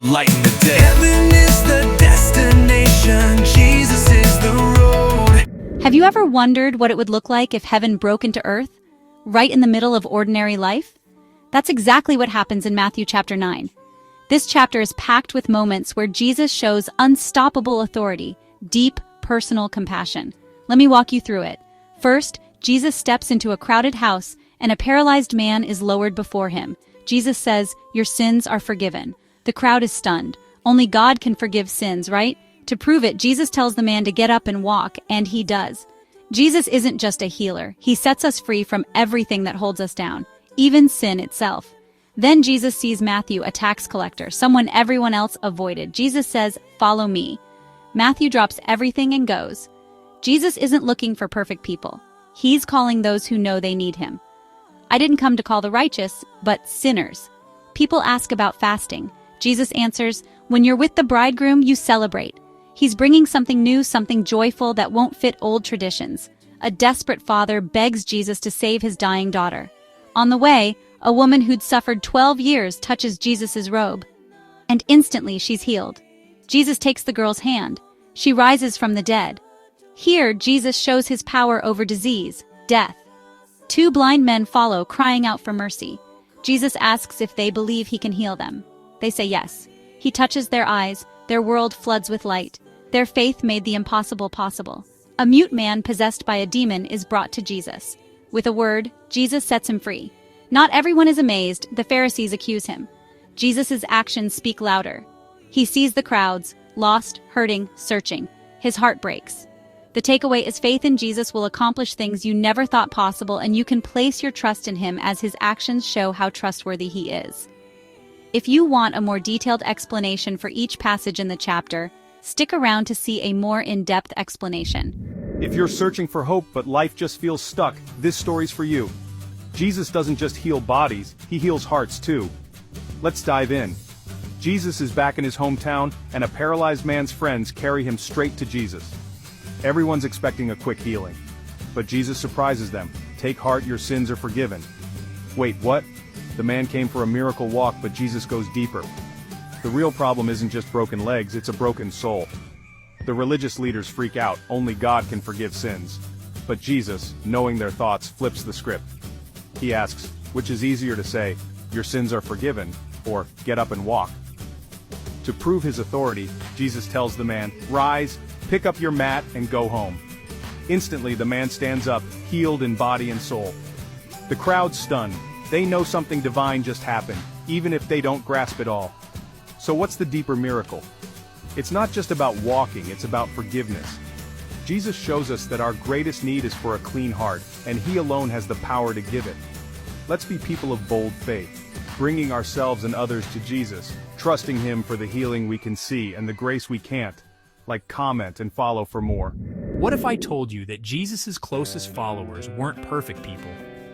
Lighten the day. Heaven is the destination, Jesus is the road. Have you ever wondered what it would look like if heaven broke into earth, right in the middle of ordinary life? That's exactly what happens in Matthew chapter 9. This chapter is packed with moments where Jesus shows unstoppable authority, deep personal compassion. Let me walk you through it. First, Jesus steps into a crowded house and a paralyzed man is lowered before him. Jesus says, "Your sins are forgiven." The crowd is stunned. Only God can forgive sins, right? To prove it, Jesus tells the man to get up and walk, and he does. Jesus isn't just a healer. He sets us free from everything that holds us down, even sin itself. Then Jesus sees Matthew, a tax collector, someone everyone else avoided. Jesus says, "Follow me." Matthew drops everything and goes. Jesus isn't looking for perfect people. He's calling those who know they need him. I didn't come to call the righteous, but sinners. People ask about fasting. Jesus answers, when you're with the bridegroom, you celebrate. He's bringing something new, something joyful that won't fit old traditions. A desperate father begs Jesus to save his dying daughter. On the way, a woman who'd suffered 12 years touches Jesus' robe. And instantly she's healed. Jesus takes the girl's hand. She rises from the dead. Here, Jesus shows his power over disease, death. Two blind men follow, crying out for mercy. Jesus asks if they believe he can heal them. They say yes. He touches their eyes, their world floods with light. Their faith made the impossible possible. A mute man possessed by a demon is brought to Jesus. With a word, Jesus sets him free. Not everyone is amazed, the Pharisees accuse him. Jesus' actions speak louder. He sees the crowds, lost, hurting, searching. His heart breaks. The takeaway is faith in Jesus will accomplish things you never thought possible, and you can place your trust in him as his actions show how trustworthy he is. If you want a more detailed explanation for each passage in the chapter, stick around to see a more in-depth explanation. If you're searching for hope but life just feels stuck, this story's for you. Jesus doesn't just heal bodies, he heals hearts too. Let's dive in. Jesus is back in his hometown, and a paralyzed man's friends carry him straight to Jesus. Everyone's expecting a quick healing. But Jesus surprises them. Take heart, your sins are forgiven. Wait, what? The man came for a miracle walk, but Jesus goes deeper. The real problem isn't just broken legs, it's a broken soul. The religious leaders freak out, only God can forgive sins. But Jesus, knowing their thoughts, flips the script. He asks, which is easier to say, your sins are forgiven, or get up and walk? To prove his authority, Jesus tells the man, rise, pick up your mat, and go home. Instantly the man stands up, healed in body and soul. The crowd's stunned. They know something divine just happened, even if they don't grasp it all. So what's the deeper miracle? It's not just about walking, it's about forgiveness. Jesus shows us that our greatest need is for a clean heart, and he alone has the power to give it. Let's be people of bold faith, bringing ourselves and others to Jesus, trusting him for the healing we can see and the grace we can't. Like, comment, and follow for more. What if I told you that Jesus' closest followers weren't perfect people,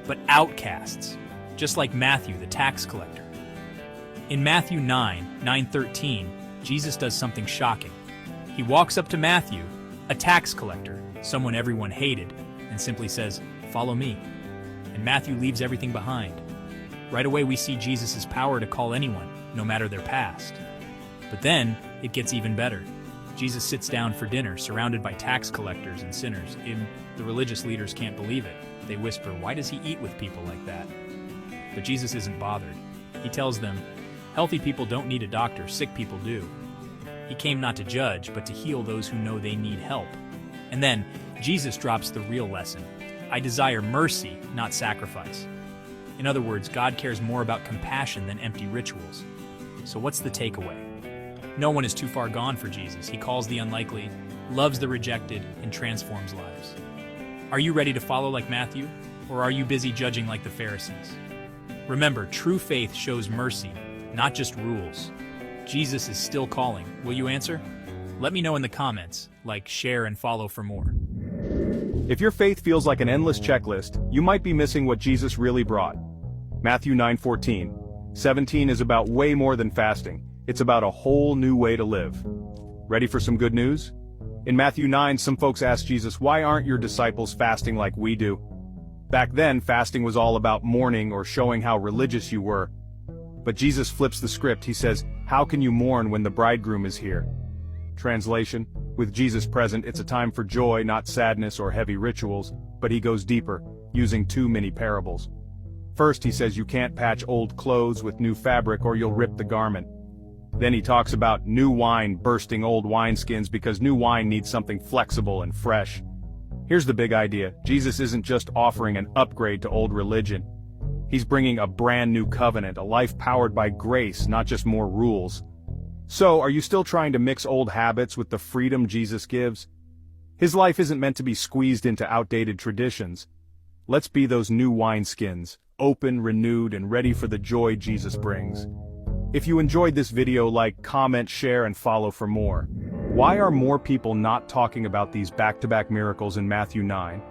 but outcasts, just like Matthew, the tax collector? In Matthew 9:13, Jesus does something shocking. He walks up to Matthew, a tax collector, someone everyone hated, and simply says, "Follow me." And Matthew leaves everything behind. Right away we see Jesus' power to call anyone, no matter their past. But then, it gets even better. Jesus sits down for dinner, surrounded by tax collectors and sinners. The religious leaders can't believe it. They whisper, "Why does he eat with people like that?" But Jesus isn't bothered. He tells them, healthy people don't need a doctor, sick people do. He came not to judge, but to heal those who know they need help. And then, Jesus drops the real lesson. I desire mercy, not sacrifice. In other words, God cares more about compassion than empty rituals. So what's the takeaway? No one is too far gone for Jesus. He calls the unlikely, loves the rejected, and transforms lives. Are you ready to follow like Matthew? Or are you busy judging like the Pharisees? Remember, true faith shows mercy, not just rules. Jesus is still calling. Will you answer? Let me know in the comments. Like, share, and follow for more. If your faith feels like an endless checklist, you might be missing what Jesus really brought. Matthew 9:14-17 is about way more than fasting. It's about a whole new way to live. Ready for some good news? In Matthew 9, some folks asked Jesus, why aren't your disciples fasting like we do? Back then, fasting was all about mourning or showing how religious you were. But Jesus flips the script. He says, How can you mourn when the bridegroom is here? Translation: with Jesus present, it's a time for joy, not sadness or heavy rituals, but he goes deeper, using two mini parables. First, he says you can't patch old clothes with new fabric or you'll rip the garment. Then he talks about new wine bursting old wineskins because new wine needs something flexible and fresh. Here's the big idea: Jesus isn't just offering an upgrade to old religion. He's bringing a brand new covenant, a life powered by grace, not just more rules. So, are you still trying to mix old habits with the freedom Jesus gives? His life isn't meant to be squeezed into outdated traditions. Let's be those new wineskins, open, renewed, and ready for the joy Jesus brings. If you enjoyed this video, like, comment, share, and follow for more. Why are more people not talking about these back-to-back miracles in Matthew 9?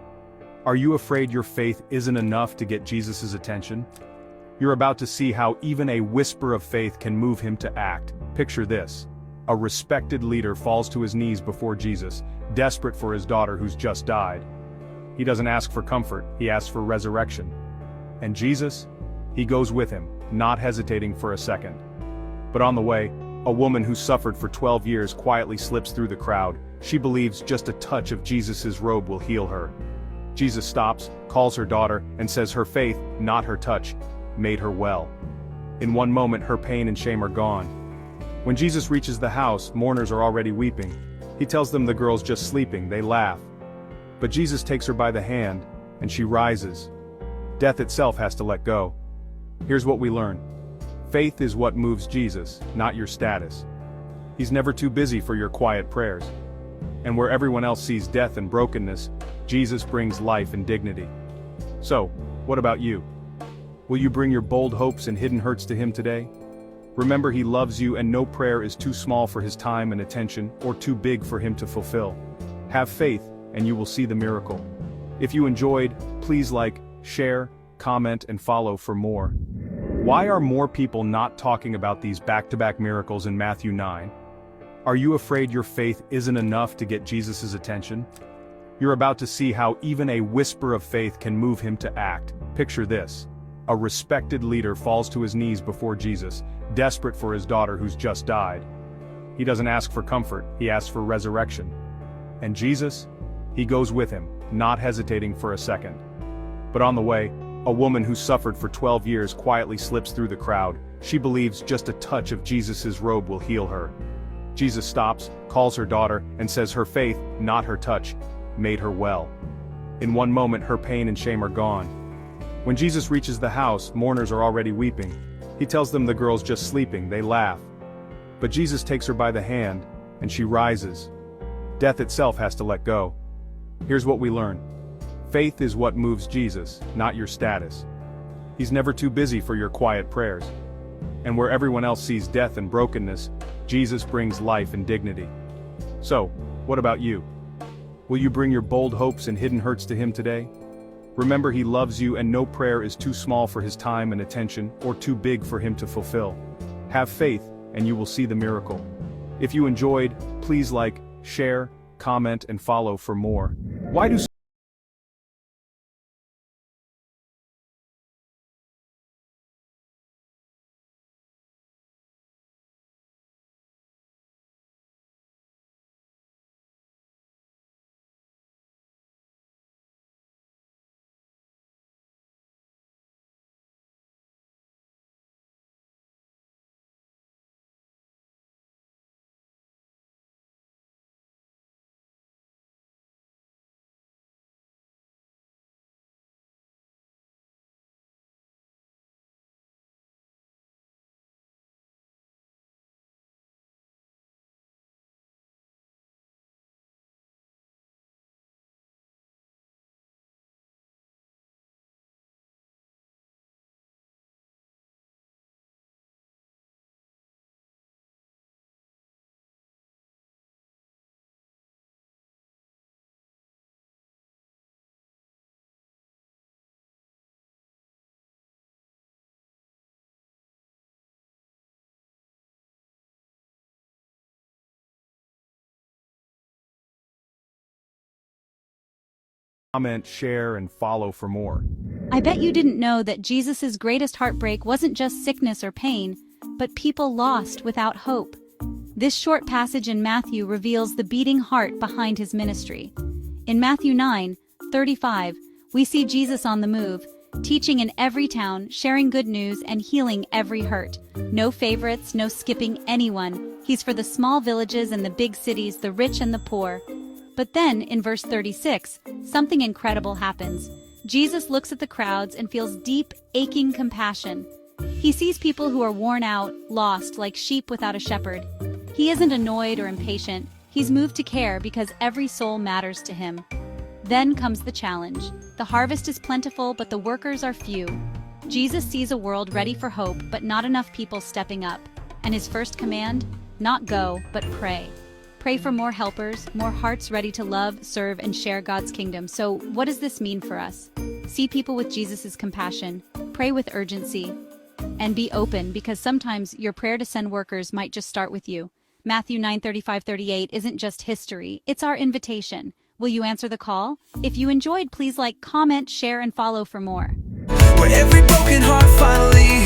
Are you afraid your faith isn't enough to get Jesus' attention? You're about to see how even a whisper of faith can move him to act. Picture this: a respected leader falls to his knees before Jesus, desperate for his daughter who's just died. He doesn't ask for comfort, he asks for resurrection. And Jesus? He goes with him, not hesitating for a second. But on the way, a woman who suffered for 12 years quietly slips through the crowd. She believes just a touch of Jesus' robe will heal her. Jesus stops, calls her daughter, and says her faith, not her touch, made her well. In one moment, her pain and shame are gone. When Jesus reaches the house, mourners are already weeping. He tells them the girl's just sleeping. They laugh. But Jesus takes her by the hand, and she rises. Death itself has to let go. Here's what we learn: faith is what moves Jesus, not your status. He's never too busy for your quiet prayers. And where everyone else sees death and brokenness, Jesus brings life and dignity. So, what about you? Will you bring your bold hopes and hidden hurts to him today? Remember, he loves you, and no prayer is too small for his time and attention, or too big for him to fulfill. Have faith, and you will see the miracle. If you enjoyed, please like, share, comment, and follow for more. Why are more people not talking about these back-to-back miracles in Matthew 9? Are you afraid your faith isn't enough to get Jesus' attention? You're about to see how even a whisper of faith can move him to act. Picture this: a respected leader falls to his knees before Jesus, desperate for his daughter who's just died. He doesn't ask for comfort, he asks for resurrection. And Jesus? He goes with him, not hesitating for a second. But on the way, a woman who suffered for 12 years quietly slips through the crowd. She believes just a touch of Jesus' robe will heal her. Jesus stops, calls her daughter, and says her faith, not her touch, made her well. In one moment, her pain and shame are gone. When Jesus reaches the house, mourners are already weeping. He tells them the girl's just sleeping. They laugh. But Jesus takes her by the hand, and she rises. Death itself has to let go. Here's what we learn: faith is what moves Jesus, not your status. He's never too busy for your quiet prayers. And where everyone else sees death and brokenness, Jesus brings life and dignity. So, what about you? Will you bring your bold hopes and hidden hurts to him today? Remember, he loves you, and no prayer is too small for his time and attention, or too big for him to fulfill. Have faith, and you will see the miracle. If you enjoyed, please like, share, comment, and follow for more. Why do comment, share, and follow for more? I bet you didn't know that Jesus' greatest heartbreak wasn't just sickness or pain, but people lost without hope. This short passage in Matthew reveals the beating heart behind his ministry. In Matthew 9:35, we see Jesus on the move, teaching in every town, sharing good news, and healing every hurt. No favorites, no skipping anyone. He's for the small villages and the big cities, the rich and the poor. But then, in verse 36, something incredible happens. Jesus looks at the crowds and feels deep, aching compassion. He sees people who are worn out, lost, like sheep without a shepherd. He isn't annoyed or impatient. He's moved to care because every soul matters to him. Then comes the challenge. The harvest is plentiful, but the workers are few. Jesus sees a world ready for hope, but not enough people stepping up. And his first command? Not go, but pray. Pray for more helpers, more hearts ready to love, serve, and share God's kingdom. So, what does this mean for us? See people with Jesus' compassion, pray with urgency, and be open, because sometimes your prayer to send workers might just start with you. Matthew 9:35-38 isn't just history, it's our invitation. Will you answer the call? If you enjoyed, please like, comment, share, and follow for more. Where every broken heart finally